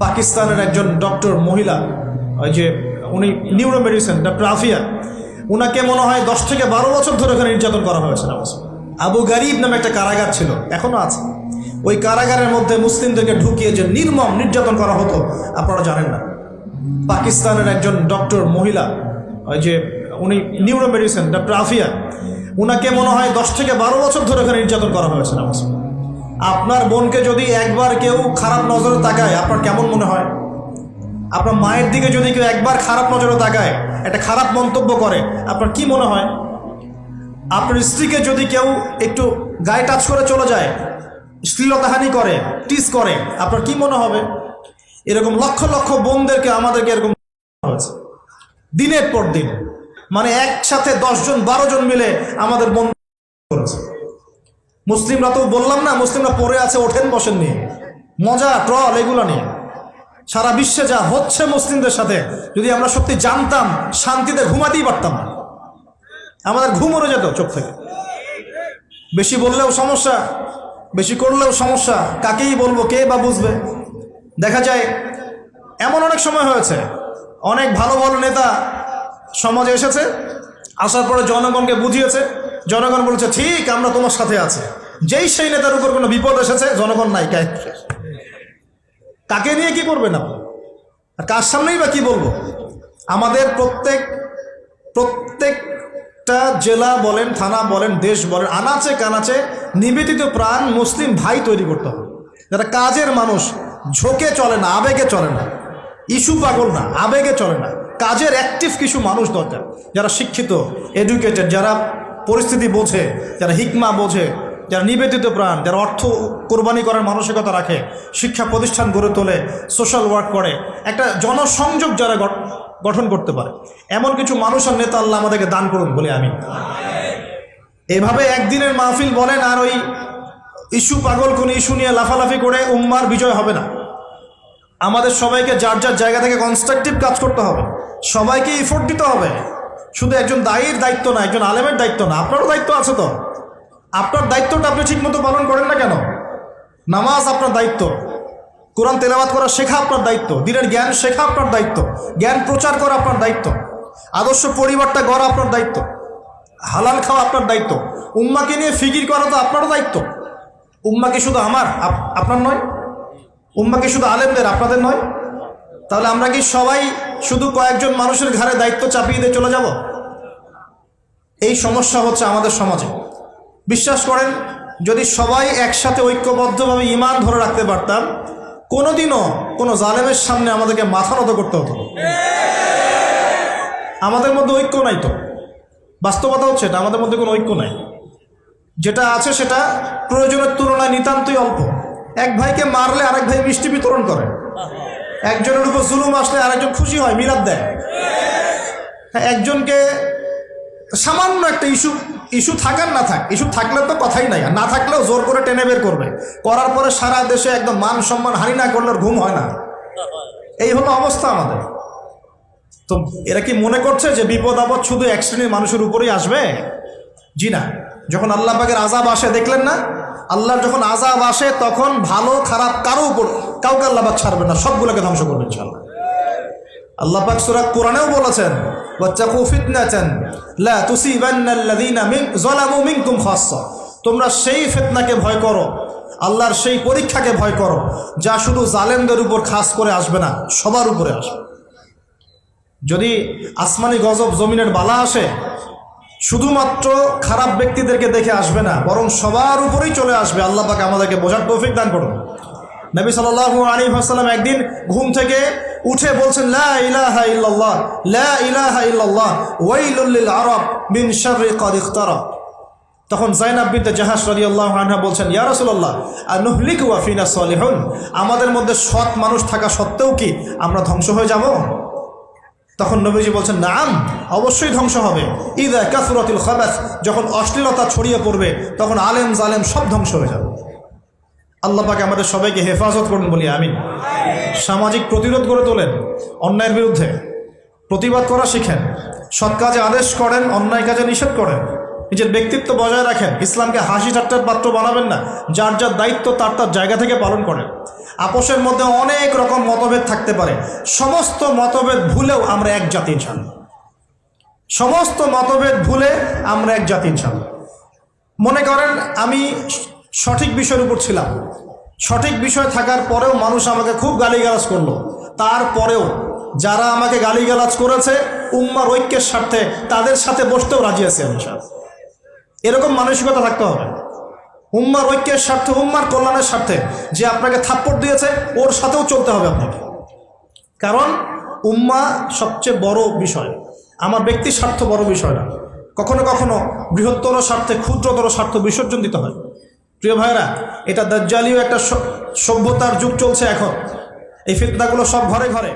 পাকিস্তানের একজন ডক্টর মহিলা, ওই যে উনি নিউরো মেডিসিন ডক্টর আফিয়া, উনাকে মনে হয় 10 থেকে 12 বছর ধরে ওখানে নির্যাতন করা হয়েছে। আবু গারিব নামে একটা কারাগার ছিল, এখনো আছে। ওই কারাগারের মধ্যে মুসলিমদেরকে ঢুকিয়ে যে নির্মম নির্যাতন করা হতো আপনারা জানেন না। পাকিস্তানের একজন ডক্টর মহিলা, ওই যে উনি নিউরো মেডিসিন ডক্টর আফিয়া, উনাকে মনে হয় 10 থেকে 12 বছর ধরে ওখানে নির্যাতন করা হয়েছে। আপনার বোনকে যদি একবার কেউ খারাপ নজরে তাকায় আপনার কেমন মনে হয়? আপনার মায়ের দিকে যদি কেউ একবার খারাপ নজরে তাকায়, একটা খারাপ মন্তব্য করে, আপনার কি মনে হয়? আপনার স্ত্রীকে যদি কেউ একটু গায়ে টাচ করে চলে যায়, শ্লীলতাহানি করে, টিস করে, আপনার কি মনে হবে? এরকম লক্ষ লক্ষ বোনদেরকে আমাদেরকে এরকম হয়েছে দিনের পর দিন, মানে একসাথে 10 জন 12 জন মিলে আমাদের বোন করেছে। মুসলিমরা তো বললাম না, মুসলিমরা পড়ে আছে ওঠেন বসেন নিয়ে, মজা ট্রল এগুলো নিয়ে। সারা বিশ্বে যা হচ্ছে মুসলিমদের সাথে, যদি আমরা সত্যি জানতাম শান্তিতে ঘুমাতেই পারতাম না, আমাদের ঘুম উড়ে যেত চোখ থেকে। বেশি বললেও সমস্যা, বেশি করলেও সমস্যা, কাকেই বলবো, কে বা বুঝবে? দেখা যায় এমন অনেক সময় হয়েছে, অনেক ভালো ভালো নেতা সমাজে এসেছে, আসার পরে জনগণকে বুঝিয়েছে, জনগণ বলেছে ঠিক আমরা তোমার সাথে আছি। যেই সেই নেতার উপর কোনো বিপদ এসেছে, জনগণ নাই, কাকে নিয়ে কি করবেন আপনি? আর কার সামনেই বা কি বলবো? আমাদের প্রত্যেকটা জেলা বলেন, থানা বলেন, দেশ বলেন, আনাচে কানাচে নিবেদিত প্রাণ মুসলিম ভাই তৈরি করতে হবে, যারা কাজের মানুষ, ঝোঁকে চলে না, আবেগে চলে না, ইস্যু পাগল না, আবেগে চলে না, কাজের অ্যাক্টিভ কিছু মানুষ দরকার, যারা শিক্ষিত, এডুকেটেড, যারা পরিস্থিতি বোঝে, যারা হিকমা বোঝে, যারা নিবেদিত প্রাণ, যারা অর্থ কোরবানি করার মানসিকতা রাখে, শিক্ষা প্রতিষ্ঠান গড়ে তোলে, সোশ্যাল ওয়ার্ক করে, একটা জনসংযোগ যারা গঠন করতে পারে, এমন কিছু মানুষ আর নেতা আল্লাহ আমাদেরকে দান করুন বলে আমি। এভাবে একদিনের মাহফিল বলেন আর ওই ইস্যু পাগল কোন ইস্যু নিয়ে লাফালাফি করে উম্মার বিজয় হবে না। আমাদের সবাইকে যার যার জায়গা থেকে কনস্ট্রাকটিভ কাজ করতে হবে, সবাইকে এফোর্ট দিতে হবে। শুধু একজন দায়ীর দায়িত্ব না, একজন আলেমের দায়িত্ব না, আপনারও দায়িত্ব আছে। তো আপনার দায়িত্বটা আপনি ঠিকমতো পালন করেন না কেন? নামাজ আপনার দায়িত্ব, কোরআন তেলাওয়াত করা শেখা আপনার দায়িত্ব, দিনের জ্ঞান শেখা আপনার দায়িত্ব, জ্ঞান প্রচার করা আপনার দায়িত্ব, আদর্শ পরিবারটা গড়া আপনার দায়িত্ব, হালাল খাওয়া আপনার দায়িত্ব, উম্মাকে নিয়ে ফিকির করা তো আপনারও দায়িত্ব। উম্মা কি শুধু আমার, আপনার নয়? উম্মা কি শুধু আলেমদের, আপনাদের নয়? তাহলে আমরা কি সবাই শুধু কয়েকজন মানুষের ঘাড়ে দায়িত্ব চাপিয়ে দিয়ে চলে যাব? এই সমস্যা হচ্ছে আমাদের সমাজে। বিশ্বাস করেন, যদি সবাই একসাথে ঐক্যবদ্ধভাবে ঈমান ধরে রাখতে পারতাম, কোনোদিনও কোনো জালেমের সামনে আমাদেরকে মাথা নত করতে হতো। আমাদের মধ্যে ঐক্য নাই, তো বাস্তবতা হচ্ছে এটা, আমাদের মধ্যে কোনো ঐক্য নাই। যেটা আছে সেটা প্রয়োজনের তুলনায় নিতান্তই অল্প। এক ভাইকে মারলে আরেক ভাই মিষ্টি বিতরণ করে, একজনের উপর জুলুম আসলে আরেকজন খুশি হয়, মিলাদ দেয়। একজনকে সামান্য একটা ইস্যু থাকার না থাক, ইস্যু থাকলে তো কথাই নাই, আর না থাকলেও জোর করে টেনে বের করবে, করার পরে সারা দেশে একদম মান সম্মান হানি না করলে ঘুম হয় না। এই হলো অবস্থা আমাদের। তো এরা কি মনে করছে যে বিপদ আপদ শুধু এক শ্রেণীর মানুষের উপরেই আসবে? জি না। যখন আল্লাহ পাকের আযাব আসে, দেখলেন না, আল্লাহর যখন আযাব আসে তখন ভালো খারাপ কারো উপর কাউকে আল্লাহ পাক ছাড়বেন না, সবগুলোকে ধ্বংস করবেন ইনশাআল্লাহ। আল্লাহ পাক সূরা কোরআনেও বলেছেন, ওয়াত্তাকু ফিতনাতান লা তুসিবান্নাল্লাযীনা যালামু মিনকুম খাসসা, তোমরা সেই ফিতনাকে ভয় করো, আল্লাহর সেই পরীক্ষাকে ভয় করো, যা শুধু জালেমদের উপর খাস করে আসবে না, সবার উপরে আসবে। যদি আসমানি গজব, জমিনের বালা আসে, শুধুমাত্র খারাপ ব্যক্তিদেরকে দেখে আসবে না, বরং সবার উপরেই চলে আসবে। আল্লাহ পাক আমাদেরকে বোঝার তৌফিক দান করুন। নবী সাল্লাল্লাহু আলাইহি ওয়াসাল্লাম একদিন ঘুম থেকে উঠে বলছেন, লা ইলাহা ইল্লাল্লাহ, লা ইলাহা ইল্লাল্লাহ, ওয়াইলুল লিল আরাব মিন শাররি ক্বাদ ইখতারাব। তখন যায়েনাব বিনতে জাহাশ রাদিয়াল্লাহু আনহা বলছেন, ইয়া রাসূলুল্লাহ, আনুহলিকু ওয়া ফিনা সালিহুন, আমাদের মধ্যে সৎ মানুষ থাকা সত্ত্বেও কি আমরা ধ্বংস হয়ে যাব? তখন নবীজি বলছেন, নাম, অবশ্যই ধ্বংস হবে। ইযা কাসরাতিল খাবাস, যখন অশ্লীলতা ছড়িয়ে পড়বে তখন আলেম জালেম সব ধ্বংস হয়ে যাবে। আল্লাহ পাক আমাদের সবাইকে হেফাজত করুন বলি আমিন। সামাজিক প্রতিরোধ গড়ে তোলেন, অন্যায়ের বিরুদ্ধে প্রতিবাদ করা শিখেন, সৎ কাজে আদেশ করেন, অন্যায় কাজে নিষেধ করেন, নিজের ব্যক্তিত্ব বজায় রাখেন, ইসলামকে হাসি ঠাট্টার পাত্র বানাবেন না, যার যার দায়িত্ব তার তার জায়গা থেকে পালন করেন। আপোষের মধ্যে অনেক রকম মতভেদ থাকতে পারে, সমস্ত মতভেদ ভুলেও আমরা এক জাতি ইনশাআল্লাহ। সমস্ত মতভেদ ভুলে আমরা এক জাতি ইনশাআল্লাহ। মনে করেন আমি সঠিক বিষয়ের উপর ছিলাম, সঠিক বিষয় থাকার পরেও মানুষ আমাকে খুব গালিগালাজ করলো, তারপরেও যারা আমাকে গালিগালাজ করেছে উম্মার ঐক্যের স্বার্থে তাদের সাথে বসতেও রাজি আছি আমি ইনশাআল্লাহ। এরকম মানসিকতা থাকতে হবে, উম্মার ঐক্যের স্বার্থে, উম্মার কল্যাণের স্বার্থে। যে আপনাকে থাপ্পড় দিয়েছে ওর সাথেও চলতে হবে আপনাকে, কারণ উম্মা সবচেয়ে বড় বিষয়, আমার ব্যক্তির স্বার্থ বড় বিষয় না। কখনো কখনো বৃহত্তর স্বার্থে ক্ষুদ্রতর স্বার্থ বিসর্জন দিতে হয়। প্রিয় ভাইরা, এটা দাজ্জালীয় একটা সভ্যতার যুগ চলছে এখন, এই ফিতনাগুলো সব ঘরে ঘরে।